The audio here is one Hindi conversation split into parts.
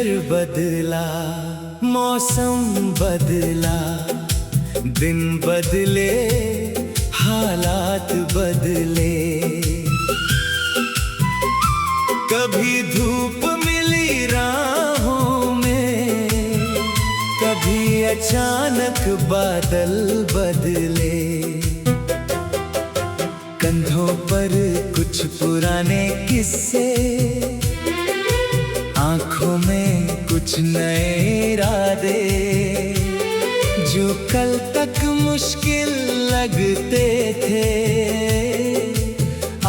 घर बदला, मौसम बदला, दिन बदले, हालात बदले। कभी धूप मिली राहों में, कभी अचानक बादल बदले। कंधों पर कुछ पुराने किस्से, आंखों में कुछ नए इरादे। जो कल तक मुश्किल लगते थे,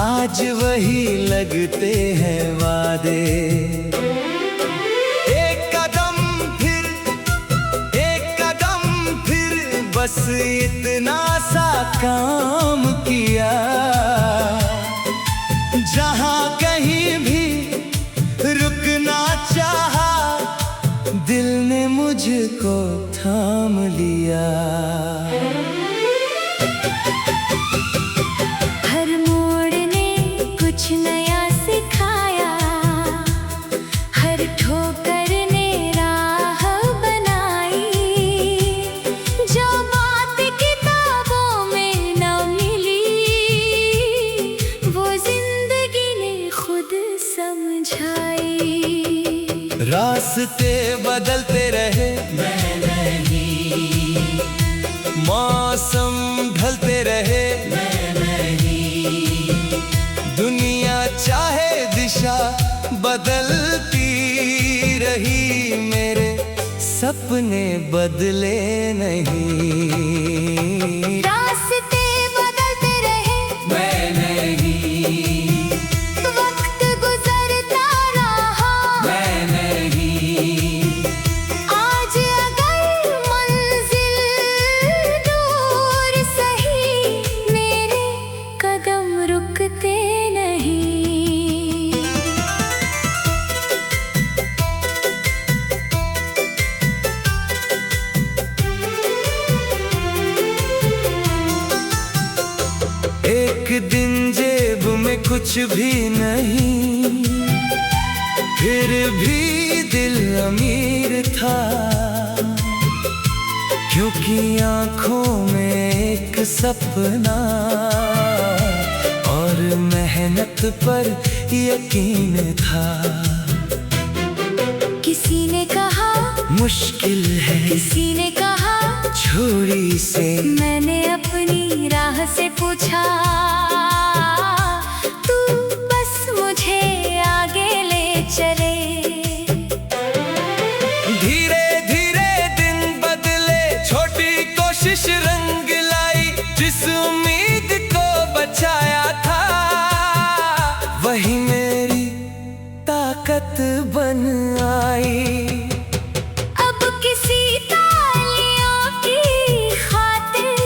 आज वही लगते हैं वादे। एक कदम फिर बस इतना सा काम किया, जहां कहीं भी रुकना चाहा, दिल ने मुझको थाम लिया। हर मोड़ ने कुछ नया सिखाया, हर ठोकर ने राह बनाई। जो बात किताबों में न मिली, वो जिंदगी ने खुद समझाई। रास्ते बदलते रहे, मैं नहीं। मौसम ढलते रहे, मैं नहीं। दुनिया चाहे दिशा बदलती रही, मेरे सपने बदले नहीं। रास्ते बदलते रहे, मैं नहीं। वक्त गुजरता रहा, मैं नहीं। आज अगर मंजिल दूर सही, मेरे कदम रुकते नहीं। एक दिन जेब में कुछ भी नहीं, फिर भी दिल अमीर था। क्योंकि आंखों में एक सपना और मेहनत पर यकीन था। किसी ने कहा मुश्किल है, किसी ने कहा छोड़ी से। मैंने अपनी राह से पूछा, तू बस मुझे आगे ले चले। धीरे धीरे दिन बदले, छोटी कोशिश रंग लाई। जिस उम्मीद को बचाया था, वही मेरी ताकत बन आई। अब किसी तालियों की खातिर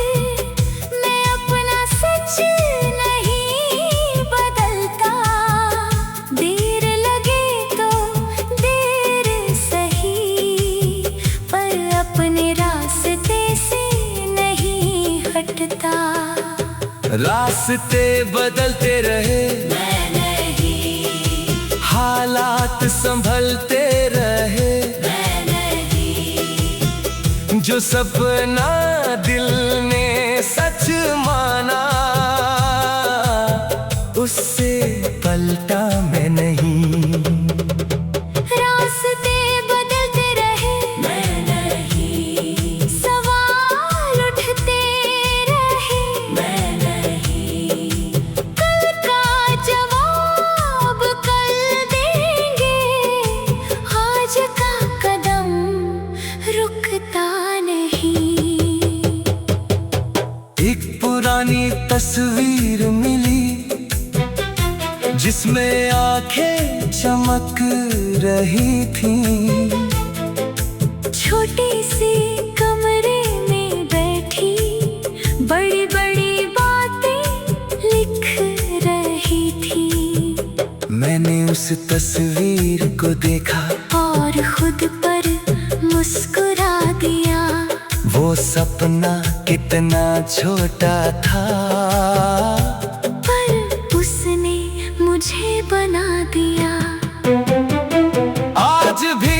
मैं अपना सच नहीं बदलता। देर लगे तो देर सही, पर अपने रास्ते से नहीं हटता। रास्ते बदलते रहे, मैं नहीं। हालात संभलते रहे, मैं नहीं। जो सपना दिल ने सच माना, उससे पलटा मैं नहीं। रास्ते बदलते रहे, मैं नहीं। सवाल उठते रहे, मैं नहीं। कल का जवाब कल देंगे, आज का कदम रुकता नहीं। एक पुरानी तस्वीर मिली, जिसमें आंखें चमक रही थीं। छोटी सी कमरे में बैठी, बड़ी बड़ी बातें लिख रही थी। मैंने उस तस्वीर को देखा और खुद पर मुस्कुरा दिया। वो सपना कितना छोटा था, पर उसने मुझे बना दिया। आज भी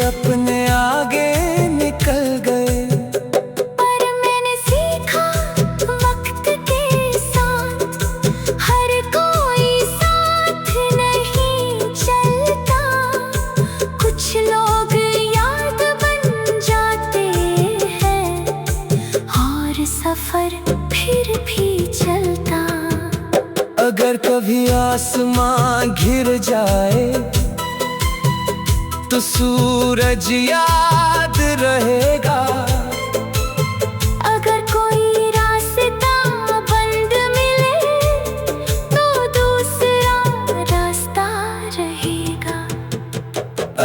अपने आगे निकल गए। पर मैंने सीखा वक्त के साथ हर कोई साथ नहीं चलता। कुछ लोग याद बन जाते हैं और सफर फिर भी चलता। अगर कभी आसमां घिर जाए तो सूरज याद रहेगा। अगर कोई रास्ता बंद मिले तो दूसरा रास्ता रहेगा।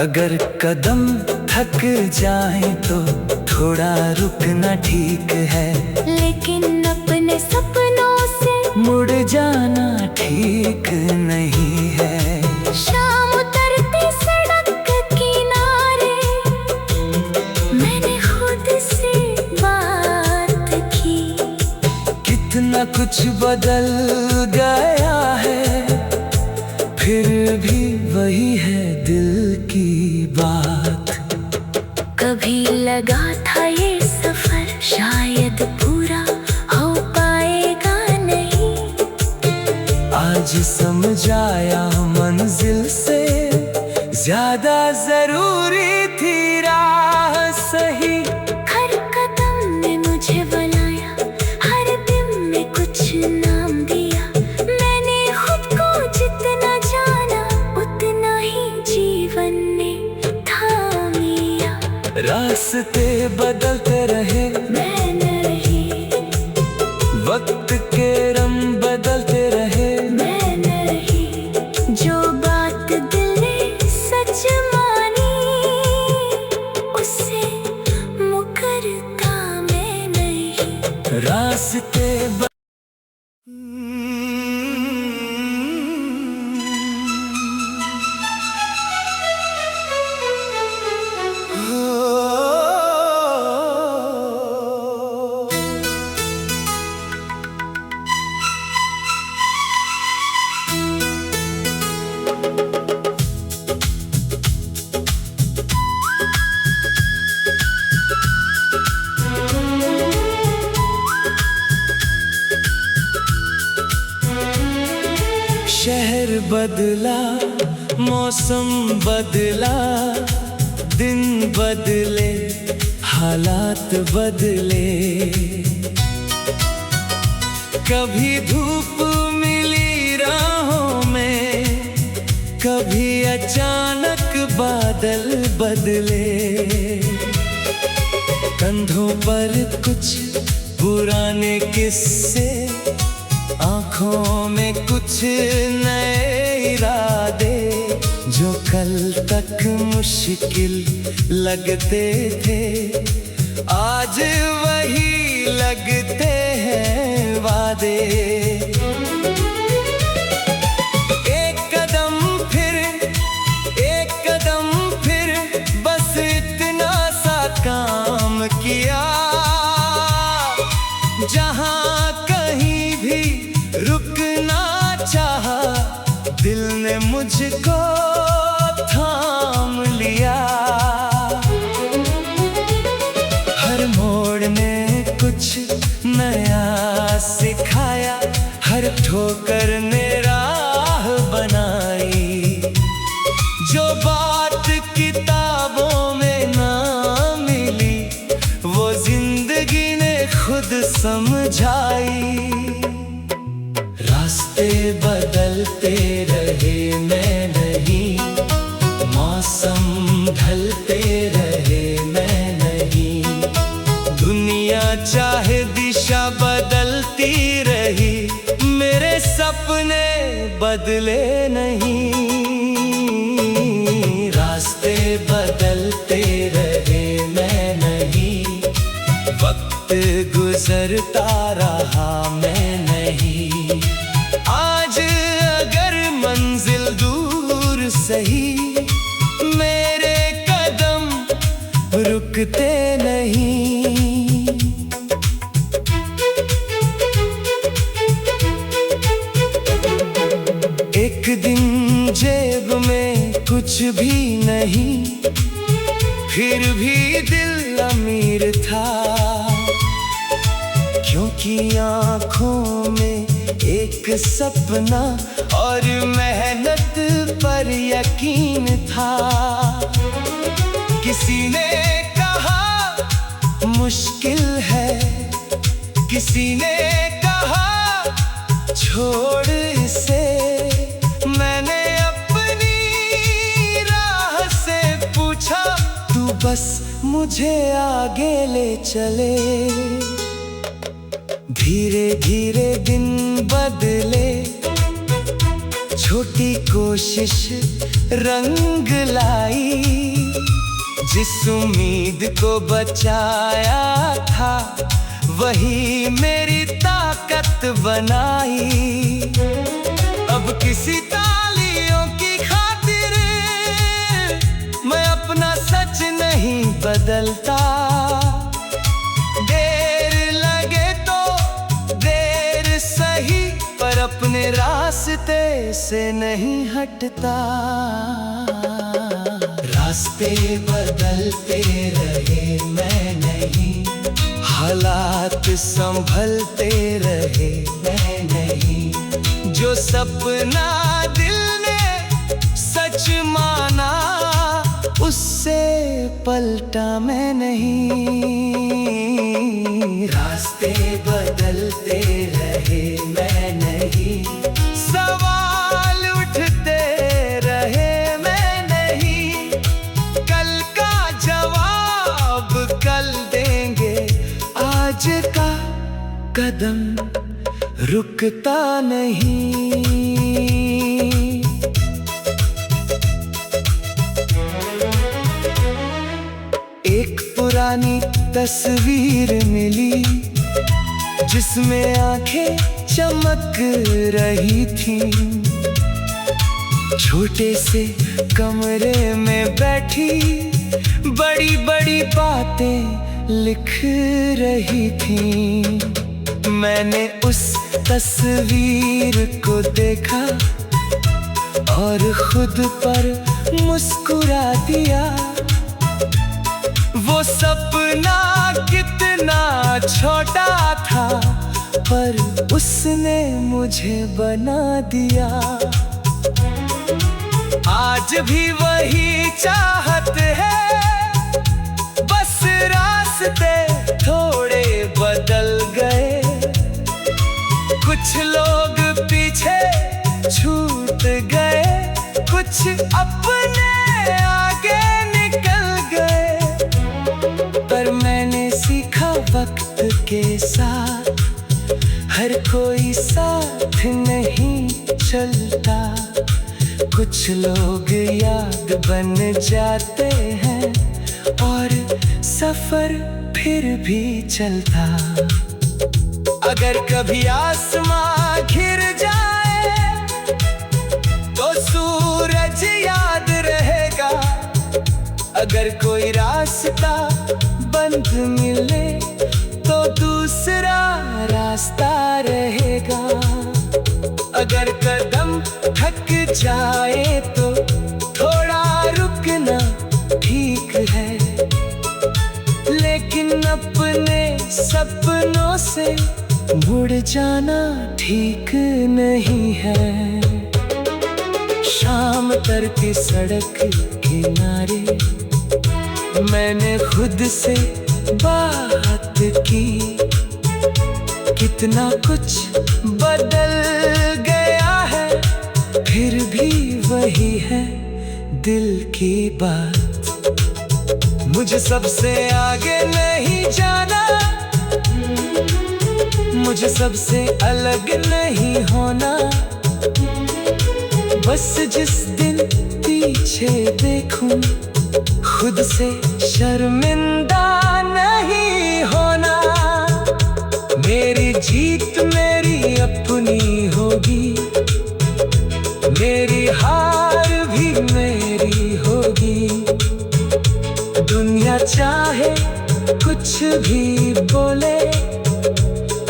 अगर कदम थक जाए तो थोड़ा रुकना ठीक है, लेकिन अपने सपनों से मुड़ जाना ठीक नहीं है। शाम उतरती सड़क किनारे मैंने खुद से बात की। कितना कुछ बदल गया है, फिर भी वही है दिल की बात। कभी लगा था ये सफर शायद पूरा हो पाएगा नहीं। आज समझ आया मंजिल से ज्यादा जरूरी थी राह सही। हर कदम ने मुझे बनाया, हर दिन में कुछ नाम दिया। मैंने खुद को जितना जाना उतना ही जीवन ने थाम लिया। रास्ते बदलते रहे, मैं नहीं, वक्त के रंग बदलते रहे। मैं नहीं, जो बात दिल ने सच मानी उससे मुकरता मैं नहीं। रास्ते शहर बदला, मौसम बदला, दिन बदले, हालात बदले। कभी धूप मिली राहों में, कभी अचानक बादल बदले। कंधों पर कुछ पुराने किस्से, आँखों में कुछ नए इरादे। जो कल तक मुश्किल लगते थे आज वही लगते हैं वादे। एक कदम फिर बस इतना सा काम किया। जहाँ कहीं भी रुकना चाहा, दिल ने मुझको थाम लिया। हर मोड़ ने कुछ नया सिखाया, हर ठोकर ने राह बनाई। जो बात किताबों में ना मिली, वो जिंदगी ने खुद समझाई। रास्ते बदलते रहे, मैं नहीं, मौसम ढलते रहे, मैं नहीं। दुनिया चाहे दिशा बदलती रही, मेरे सपने बदले नहीं। रास्ते बदलते रहे, मैं नहीं, वक्त गुजरता रहा, मैं नहीं। आज अगर मंजिल दूर सही, मेरे कदम रुकते नहीं। एक दिन जेब में कुछ भी नहीं, फिर भी दिल अमीर था, क्योंकि आँखों में एक सपना और मेहनत पर यकीन था। किसी ने कहा मुश्किल है, किसी ने कहा छोड़ इसे। मैंने अपनी राह से पूछा, तू बस मुझे आगे ले चले। धीरे धीरे दिन बदले, छोटी कोशिश रंग लाई। जिस उम्मीद को बचाया था, वही मेरी ताकत बनाई। अब किसी तालियों की खातिर मैं अपना सच नहीं बदलता। पर अपने रास्ते से नहीं हटता। रास्ते बदलते रहे मैं नहीं, हालात संभलते रहे मैं नहीं। जो सपना दिल ने सच माना, उससे पलटा मैं नहीं। रास्ते बदलते रहे मैं नहीं, सवाल उठते रहे मैं नहीं। कल का जवाब कल देंगे, आज का कदम रुकता नहीं। एक पुरानी तस्वीर मिली, जिसमें आंखें चमक रही थी। छोटे से कमरे में बैठी बड़ी बड़ी बातें लिख रही थी। मैंने उस तस्वीर को देखा और खुद पर मुस्कुरा दिया। वो सपना कितना छोटा था, पर उसने मुझे बना दिया। आज भी वही चाहत है, बस रास्ते थोड़े बदल गए। कुछ लोग पीछे छूट गए, कुछ अपने आगे निकल गए। पर मैंने सीखा वक्त के साथ हर कोई साथ नहीं चलता। कुछ लोग याद बन जाते हैं और सफर फिर भी चलता। अगर कभी आसमां घिर जाए तो सूरज याद रहेगा। अगर कोई रास्ता बंद मिले तो दूसरा रास्ता रहेगा। अगर कदम थक जाए तो थोड़ा रुकना ठीक है, लेकिन अपने सपनों से मुड़ जाना ठीक नहीं है। शाम तड़के सड़क किनारे मैंने खुद से बात की। कितना कुछ बदल गया है, फिर भी वही है दिल की बात। मुझे सबसे आगे नहीं जाना, मुझे सबसे अलग नहीं होना। बस जिस दिन पीछे देखूं, खुद से शर्मिंदा नहीं होना। मेरी जीत मेरी अपनी होगी, मेरी हार भी मेरी होगी। दुनिया चाहे कुछ भी बोले,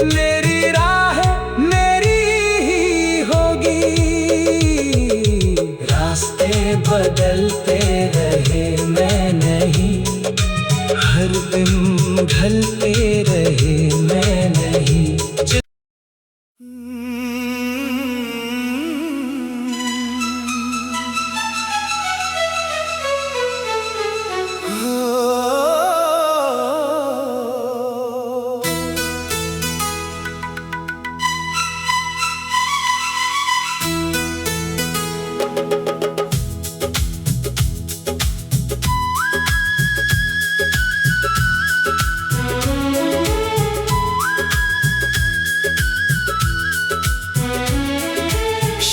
मेरी राह मेरी ही होगी। रास्ते बदलते रहे मैं नहीं,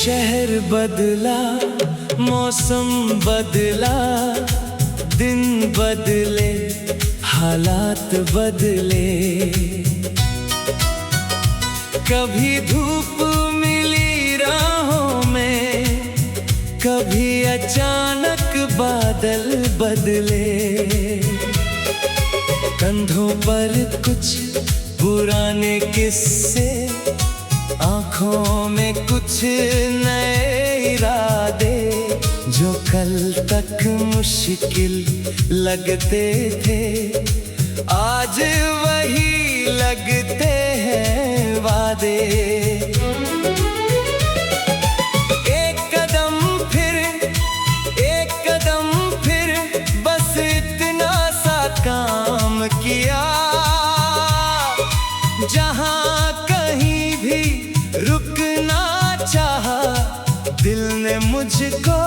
शहर बदला, मौसम बदला, दिन बदले, हालात बदले। कभी धूप मिली राहों में, कभी अचानक बादल बदले। कंधों पर कुछ पुराने किस्से, आँखों में कुछ नए इरादे। जो कल तक मुश्किल लगते थे, आज वही लगते हैं वादे। एक कदम फिर, एक कदम फिर, बस इतना सा काम किया। जहाँ कहीं भी रुकना चाहा, दिल ने मुझको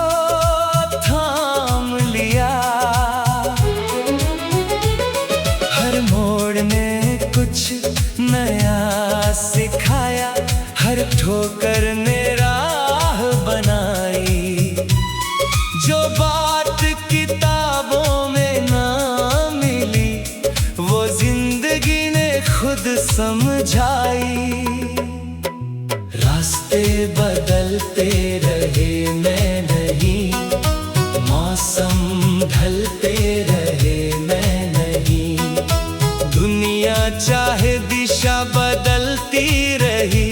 थाम लिया। हर मोड़ ने कुछ नया सिखाया, हर ठोकर ने राह बनाई। जो बात किताबों में ना मिली, वो जिंदगी ने खुद समझाई। रास्ते बदलते रहे मैं नहीं, मौसम ढलते रहे मैं नहीं। दुनिया चाहे दिशा बदलती रही,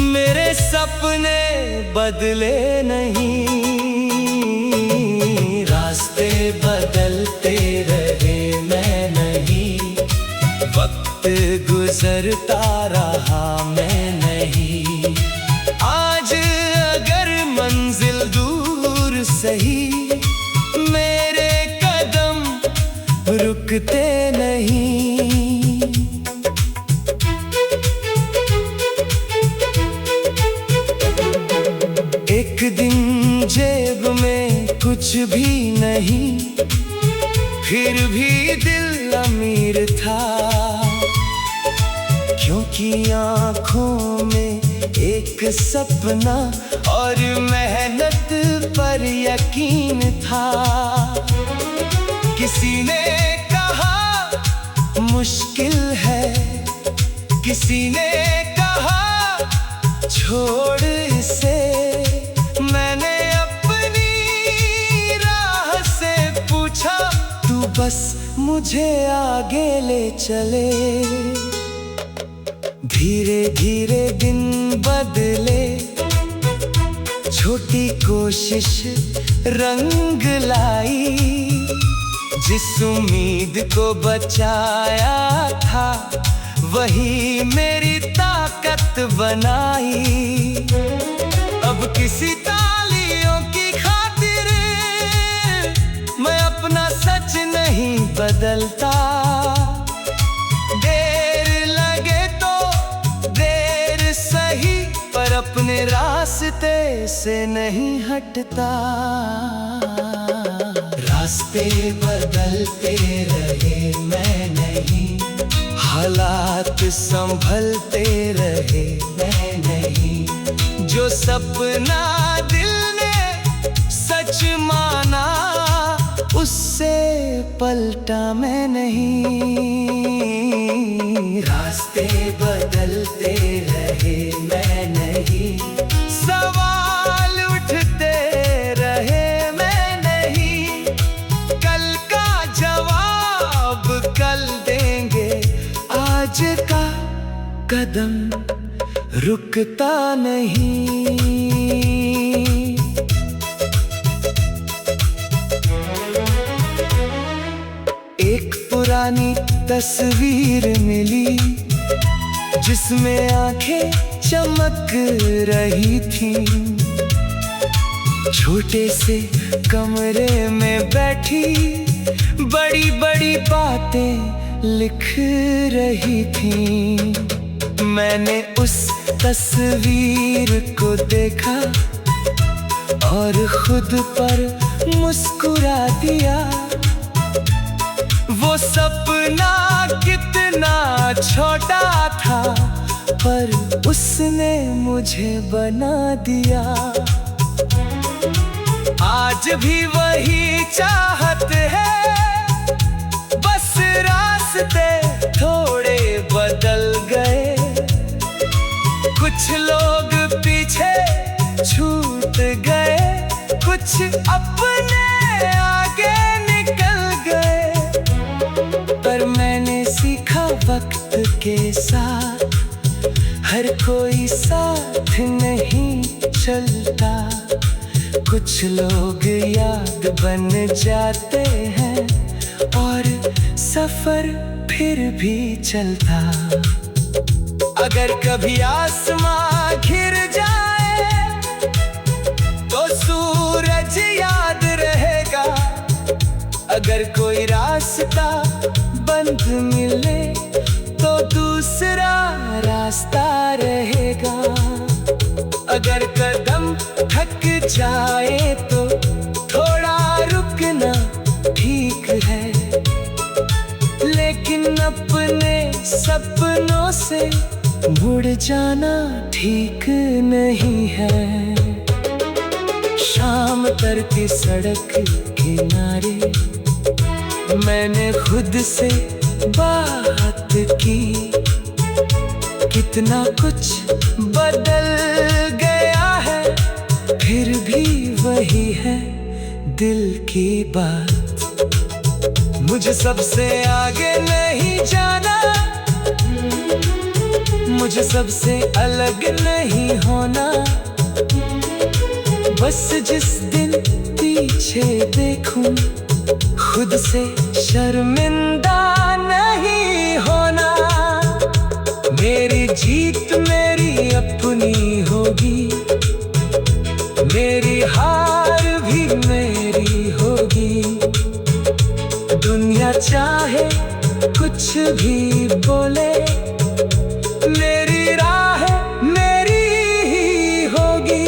मेरे सपने बदले नहीं। रास्ते बदलते रहे मैं नहीं, वक्त गुजरता रहा मैं नहीं। आज अगर मंजिल दूर सही, मेरे कदम रुकते नहीं। एक दिन जेब में कुछ भी नहीं, फिर भी दिल अमीर था। क्योंकि आँखों में एक सपना और मेहनत पर यकीन था। किसी ने कहा मुश्किल है, किसी ने कहा छोड़ इसे। मैंने अपनी राह से पूछा, तू बस मुझे आगे ले चले। धीरे धीरे दिन बदले, छोटी कोशिश रंग लाई। जिस उम्मीद को बचाया था, वही मेरी ताकत बनाई। अब किसी तालियों की खातिर मैं अपना सच नहीं बदलता। देर लगे तो देर सही, पर अपने रास्ते से नहीं हटता। रास्ते बदलते रहे मैं नहीं, हालात संभलते रहे मैं नहीं। जो सपना दिल ने सच माना, उससे पलटा मैं नहीं। रास्ते बदलते रहे मैं नहीं, सवाल उठते रहे मैं नहीं। कल का जवाब कल देंगे, आज का कदम रुकता नहीं। एक पुरानी तस्वीर मिली, जिसमें आंखें चमक रही थीं। छोटे से कमरे में बैठी बड़ी बड़ी बातें लिख रही थीं। मैंने उस तस्वीर को देखा और खुद पर मुस्कुरा दिया। वो सपना कितना छोटा था, पर उसने मुझे बना दिया। आज भी वही चाहत है, बस रास्ते थोड़े बदल गए। कुछ लोग पीछे छूट गए, कुछ अपने आगे निकल गए। पर मैंने सीखा वक्त के साथ हर कोई साथ नहीं चलता। कुछ लोग याद बन जाते हैं और सफर फिर भी चलता। अगर कभी आसमां घिर जाए तो सूरज याद रहेगा। अगर कोई रास्ता बंद मिले तो दूसरा रास्ता रहेगा। अगर कदम थक जाए तो थोड़ा रुकना ठीक है, लेकिन अपने सपनों से मुड़ जाना ठीक नहीं है। शाम तड़के सड़क किनारे मैंने खुद से बात की। कितना कुछ बदल गया है, फिर भी वही है दिल की बात। मुझे सबसे आगे नहीं जाना, मुझे सबसे अलग नहीं होना। बस जिस दिन पीछे देखूं खुद से शर्मिंदा नहीं होना। मेरी जीत मेरी अपनी होगी, मेरी हार भी मेरी होगी। दुनिया चाहे कुछ भी बोले, मेरी राह मेरी ही होगी।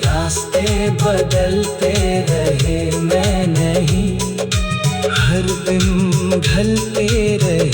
रास्ते बदलते रहे मैं नहीं, हर दिन ढलते रहे